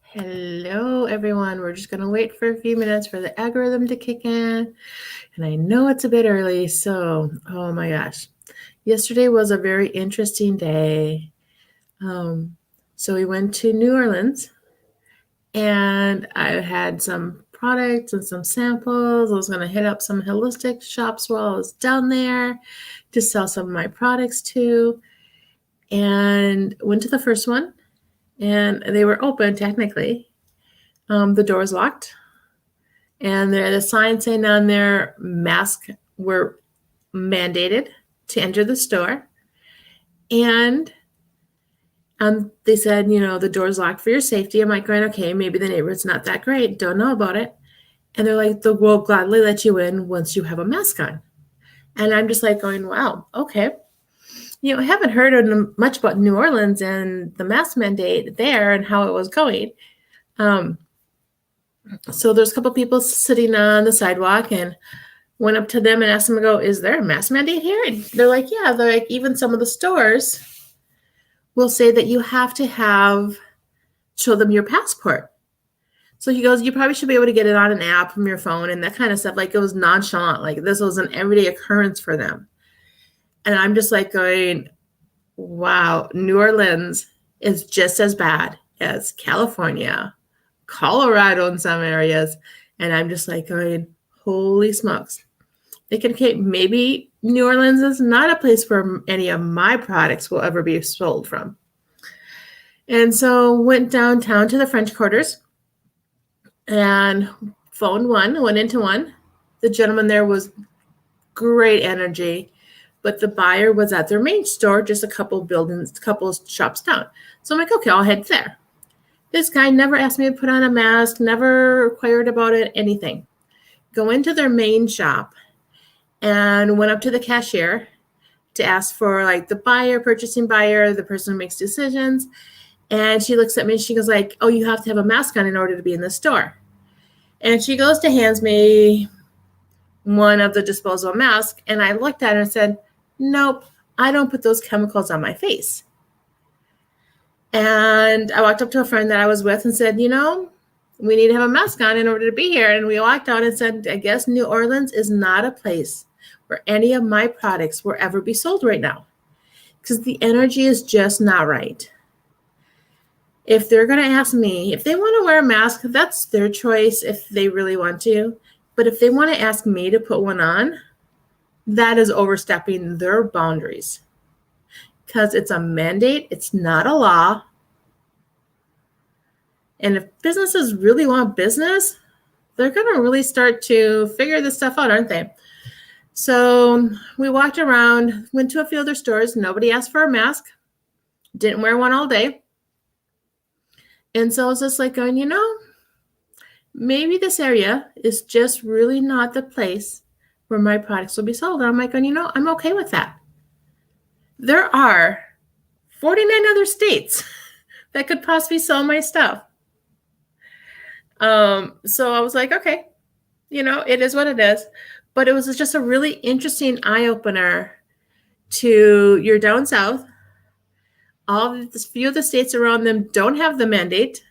Hello, everyone. We're just going to wait for a few minutes for the algorithm to kick in. And I know it's a bit early, so oh my gosh. Yesterday was a very interesting day. Um, so we went to New Orleans and I had some products and some samples. I was going to hit up some holistic shops while I was down there to sell some of my products to. And went to the first one, and they were open technically. The door was locked, and there the sign saying on there masks were mandated to enter the store. And they said, the door's locked for your safety. I'm like going, okay, maybe the neighborhood's not that great. Don't know about it. And they're like, we'll gladly let you in once you have a mask on. And I'm just like going, wow, okay. I haven't heard much about New Orleans and the mask mandate there and how it was going. So there's a couple people sitting on the sidewalk, and went up to them and asked them to go, is there a mask mandate here? And they're like, yeah. They're like, even some of the stores will say that you have to show them your passport. So he goes, you probably should be able to get it on an app from your phone and that kind of stuff. Like, it was nonchalant. Like, this was an everyday occurrence for them. And I'm just like going, wow, New Orleans is just as bad as California, Colorado in some areas. And I'm just like going, holy smokes. Okay, maybe New Orleans is not a place where any of my products will ever be sold from. And so went downtown to the French Quarters and went into one. The gentleman there was great energy, but the buyer was at their main store, just a couple shops down. So I'm like, okay, I'll head there. This guy never asked me to put on a mask, never inquired about it, anything. Go into their main shop and went up to the cashier to ask for like the purchasing buyer, the person who makes decisions. And she looks at me and she goes like, oh, you have to have a mask on in order to be in the store. And she goes to hands me one of the disposable masks. And I looked at her and said, nope, I don't put those chemicals on my face. And I walked up to a friend that I was with and said, we need to have a mask on in order to be here. And we walked out and said, I guess New Orleans is not a place where any of my products will ever be sold right now, because the energy is just not right. If they're going to ask me, if they want to wear a mask, that's their choice if they really want to. But if they want to ask me to put one on, that is overstepping their boundaries, because it's a mandate. It's not a law. And if businesses really want business, they're going to really start to figure this stuff out, aren't they? So we walked around, went to a few other stores. Nobody asked for a mask. Didn't wear one all day. And so I was just like going, maybe this area is just really not the place where my products will be sold. And I'm like, I'm okay with that. There are 49 other states that could possibly sell my stuff. So I was like, okay, it is what it is. But it was just a really interesting eye-opener to, you're down south. Few of the states around them don't have the mandate.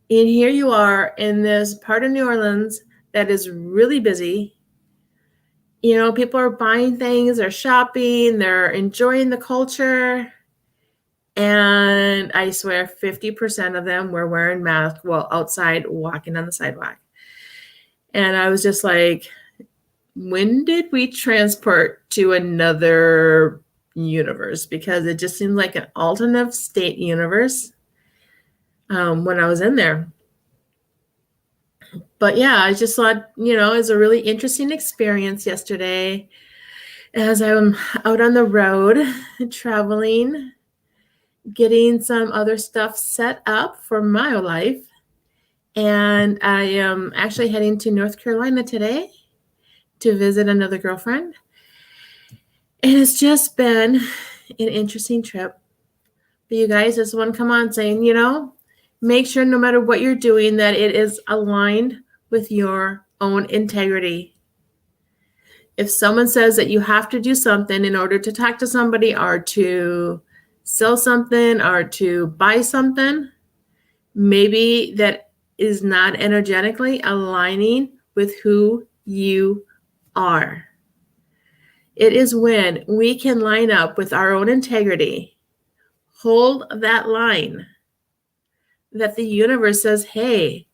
And here you are in this part of New Orleans that is really busy. People are buying things, they're shopping, they're enjoying the culture. And I swear 50% of them were wearing masks while outside walking on the sidewalk. And I was just like, when did we transport to another universe? Because it just seemed like an alternate state universe when I was in there. But yeah, I just thought, it was a really interesting experience yesterday as I'm out on the road traveling, getting some other stuff set up for my life. And I am actually heading to North Carolina today to visit another girlfriend. And it's just been an interesting trip. But you guys, just want to come on saying, make sure no matter what you're doing that it is aligned with your own integrity. If someone says that you have to do something in order to talk to somebody or to sell something or to buy something, maybe that is not energetically aligning with who you are. It is when we can line up with our own integrity, hold that line, that the universe says, hey,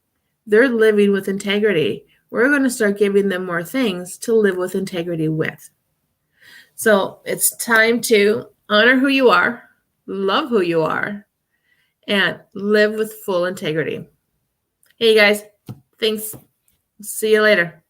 they're living with integrity. We're going to start giving them more things to live with integrity with. So it's time to honor who you are, love who you are, and live with full integrity. Hey, guys, thanks. See you later.